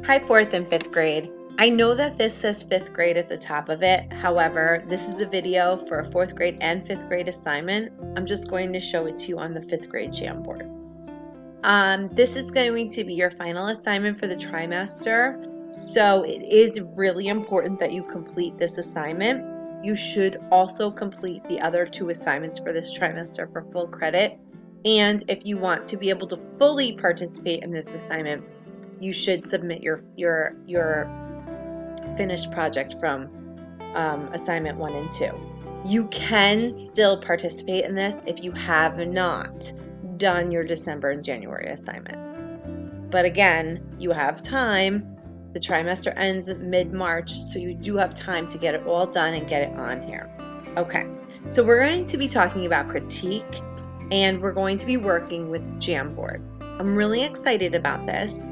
Hi, 4th and 5th grade. I know that this says 5th grade at the top of it. However, this is a video for a 4th grade and 5th grade assignment. I'm just going to show it to you on the 5th grade Jamboard. This is going to be your final assignment for the trimester. So it is really important that you complete this assignment. You should also complete the other 2 assignments for this trimester for full credit. And if you want to be able to fully participate in this assignment, you should submit your finished project from assignment 1 and 2. You can still participate in this if you have not done your December and January assignment. But again, you have time. The trimester ends mid-March, so you do have time to get it all done and get it on here. Okay, so we're going to be talking about critique, and we're going to be working with Jamboard. I'm really excited about this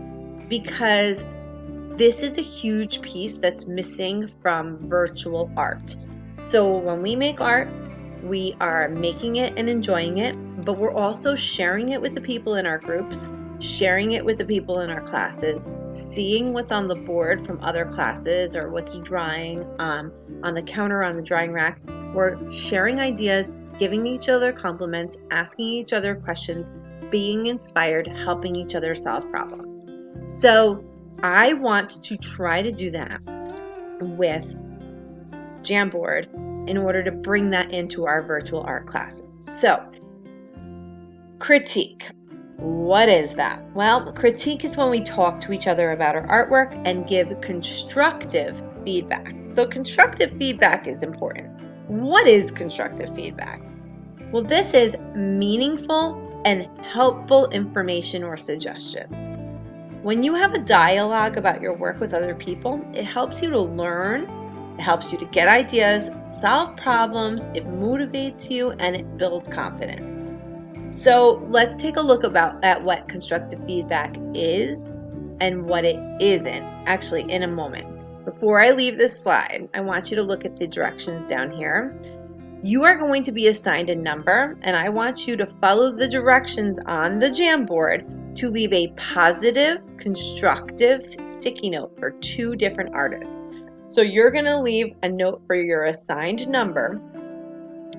because this is a huge piece that's missing from virtual art. So when we make art, we are making it and enjoying it, but we're also sharing it with the people in our groups, sharing it with the people in our classes, seeing what's on the board from other classes or what's drying on the counter on the drying rack. We're sharing ideas, giving each other compliments, asking each other questions, being inspired, helping each other solve problems. So I want to try to do that with Jamboard in order to bring that into our virtual art classes. So, critique. What is that? Well, critique is when we talk to each other about our artwork and give constructive feedback. So constructive feedback is important. What is constructive feedback? Well, this is meaningful and helpful information or suggestions. When you have a dialogue about your work with other people, it helps you to learn, it helps you to get ideas, solve problems, it motivates you, and it builds confidence. So let's take a look at what constructive feedback is and what it isn't, actually in a moment. Before I leave this slide, I want you to look at the directions down here. You are going to be assigned a number, and I want you to follow the directions on the Jamboard to leave a positive, constructive sticky note for 2 different artists. So you're going to leave a note for your assigned number.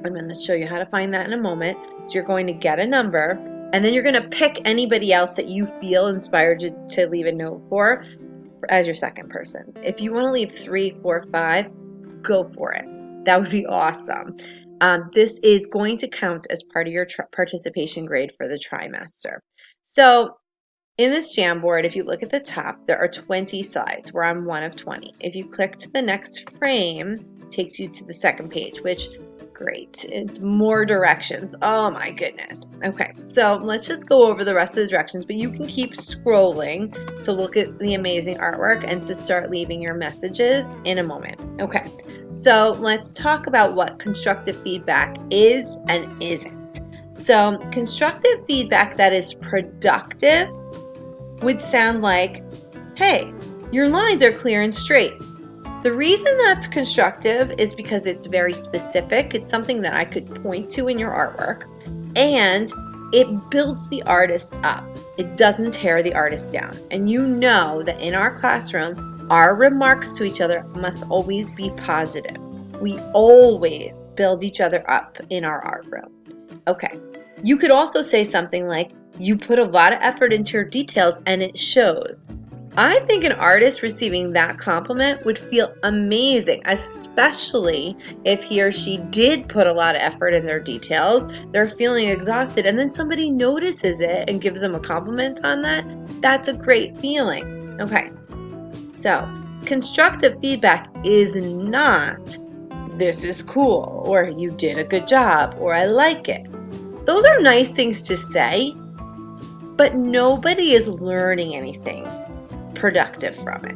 I'm going to show you how to find that in a moment. So you're going to get a number, and then you're going to pick anybody else that you feel inspired to leave a note for as your second person. If you want to leave 3, 4, 5, go for it. That would be awesome. This is going to count as part of your participation grade for the trimester. So in this Jamboard, if you look at the top, there are 20 slides. We're on one of 20. If you click to the next frame, it takes you to the second page, which great. It's more directions. Oh my goodness. Okay, so let's just go over the rest of the directions, but you can keep scrolling to look at the amazing artwork and to start leaving your messages in a moment. Okay, so let's talk about what constructive feedback is and isn't. So constructive feedback that is productive would sound like, hey, your lines are clear and straight. The reason that's constructive is because it's very specific. It's something that I could point to in your artwork, and it builds the artist up. It doesn't tear the artist down. And you know that in our classroom, our remarks to each other must always be positive. We always build each other up in our art room. Okay, you could also say something like, you put a lot of effort into your details and it shows. I think an artist receiving that compliment would feel amazing, especially if he or she did put a lot of effort in their details. They're feeling exhausted, and then somebody notices it and gives them a compliment on that. That's a great feeling. Okay, so constructive feedback is not, this is cool, or you did a good job, or I like it. Those are nice things to say, but nobody is learning anything productive from it.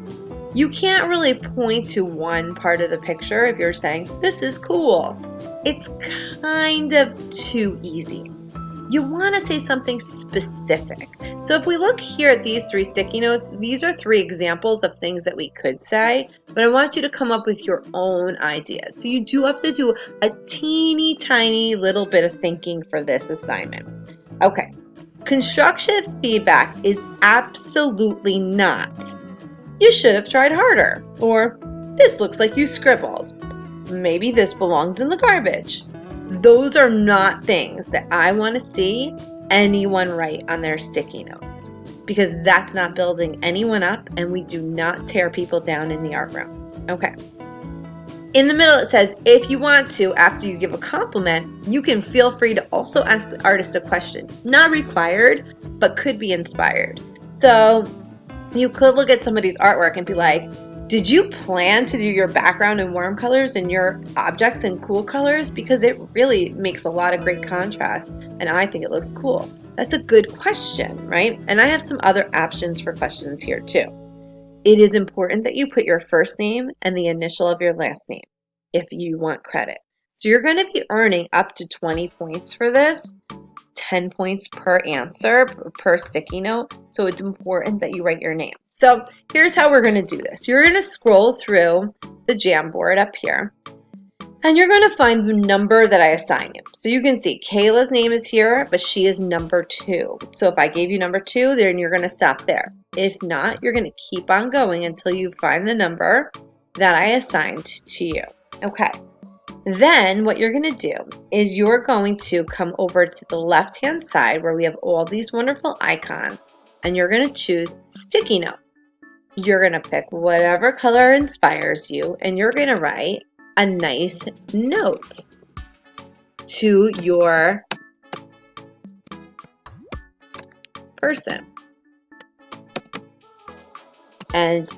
You can't really point to one part of the picture if you're saying, this is cool. It's kind of too easy. You want to say something specific. So if we look here at these 3 sticky notes, these are 3 examples of things that we could say, but I want you to come up with your own ideas. So you do have to do a teeny tiny little bit of thinking for this assignment. Okay. Constructive feedback is absolutely not, You should have tried harder. Or, this looks like you scribbled. Maybe this belongs in the garbage. Those are not things that I want to see anyone write on their sticky notes, because that's not building anyone up, and we do not tear people down in the art room. Okay. In the middle it says, if you want to, after you give a compliment, you can feel free to also ask the artist a question. Not required, but could be inspired. So you could look at somebody's artwork and be like, did you plan to do your background in warm colors and your objects in cool colors? Because it really makes a lot of great contrast, and I think it looks cool. That's a good question, right? And I have some other options for questions here too. It is important that you put your first name and the initial of your last name if you want credit. So you're going to be earning up to 20 points for this, 10 points per answer, per sticky note. So it's important that you write your name. So here's how we're going to do this. You're going to scroll through the Jamboard up here, and you're going to find the number that I assign you. So you can see Kayla's name is here, but she is number 2. So if I gave you number 2, then you're going to stop there. If not, you're going to keep on going until you find the number that I assigned to you. Okay. Then what you're going to do is you're going to come over to the left-hand side where we have all these wonderful icons, and you're going to choose sticky note. You're going to pick whatever color inspires you, and you're going to write a nice note to your person. And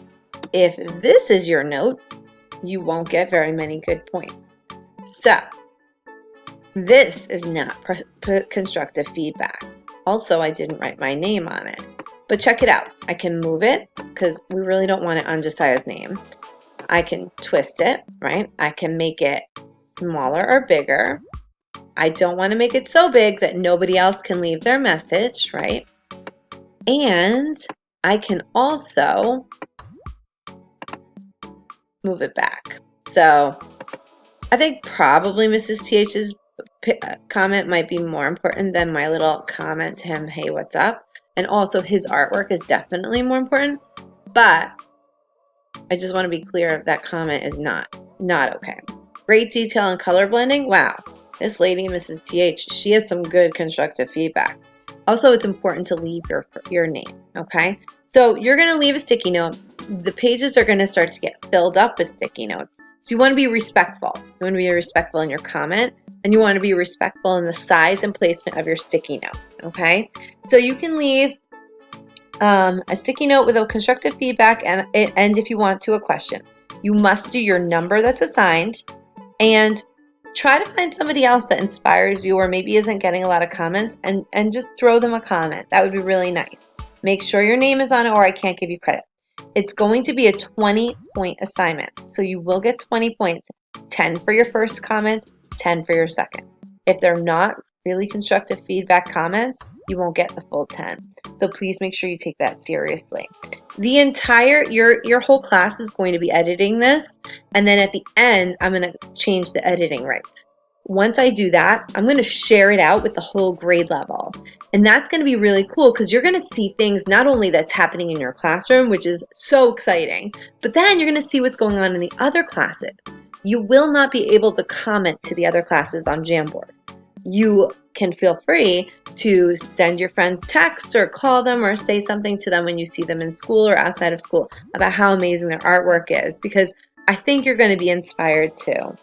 if this is your note, you won't get very many good points. So, this is not constructive feedback. Also, I didn't write my name on it. But check it out. I can move it because we really don't want it on Josiah's name. I can twist it, right? I can make it smaller or bigger. I don't want to make it so big that nobody else can leave their message, right? And I can also move it back. So I think probably Mrs. TH's comment might be more important than my little comment to him, hey, what's up? And also his artwork is definitely more important, but I just want to be clear that comment is not okay. Great detail and color blending. Wow, this lady, Mrs. TH, she has some good constructive feedback. Also, it's important to leave your name, okay? So you're going to leave a sticky note. The pages are going to start to get filled up with sticky notes. So you want to be respectful. You want to be respectful in your comment, and you want to be respectful in the size and placement of your sticky note, okay? So you can leave a sticky note with a constructive feedback and if you want to, a question. You must do your number that's assigned, and try to find somebody else that inspires you or maybe isn't getting a lot of comments, and just throw them a comment. That would be really nice. Make sure your name is on it or I can't give you credit. It's going to be a 20-point assignment. So you will get 20 points, 10 for your first comment, 10 for your second. If they're not really constructive feedback comments, you won't get the full 10. So please make sure you take that seriously. The entire, your whole class is going to be editing this, and then at the end, I'm going to change the editing rights. Once I do that, I'm going to share it out with the whole grade level. And that's going to be really cool because you're going to see things not only that's happening in your classroom, which is so exciting, but then you're going to see what's going on in the other classes. You will not be able to comment to the other classes on Jamboard. You can feel free to send your friends texts or call them or say something to them when you see them in school or outside of school about how amazing their artwork is, because I think you're going to be inspired too.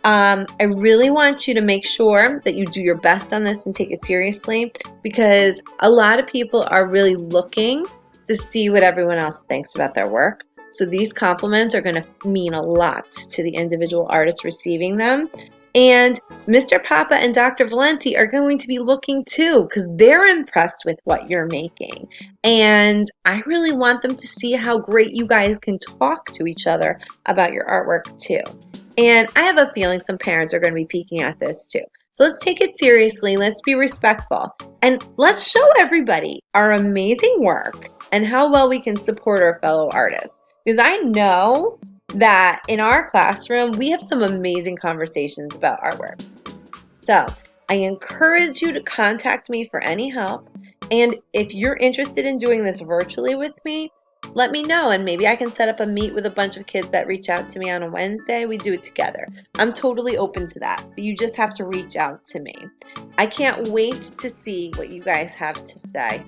I really want you to make sure that you do your best on this and take it seriously, because a lot of people are really looking to see what everyone else thinks about their work. So these compliments are going to mean a lot to the individual artist receiving them. And Mr. Papa and Dr. Valenti are going to be looking too, because they're impressed with what you're making. And I really want them to see how great you guys can talk to each other about your artwork too. And I have a feeling some parents are going to be peeking at this too. So let's take it seriously, let's be respectful, and let's show everybody our amazing work and how well we can support our fellow artists. Because I know that in our classroom, we have some amazing conversations about artwork. So I encourage you to contact me for any help. And if you're interested in doing this virtually with me, let me know, and maybe I can set up a meet with a bunch of kids that reach out to me on a Wednesday. We do it together. I'm totally open to that, but you just have to reach out to me. I can't wait to see what you guys have to say.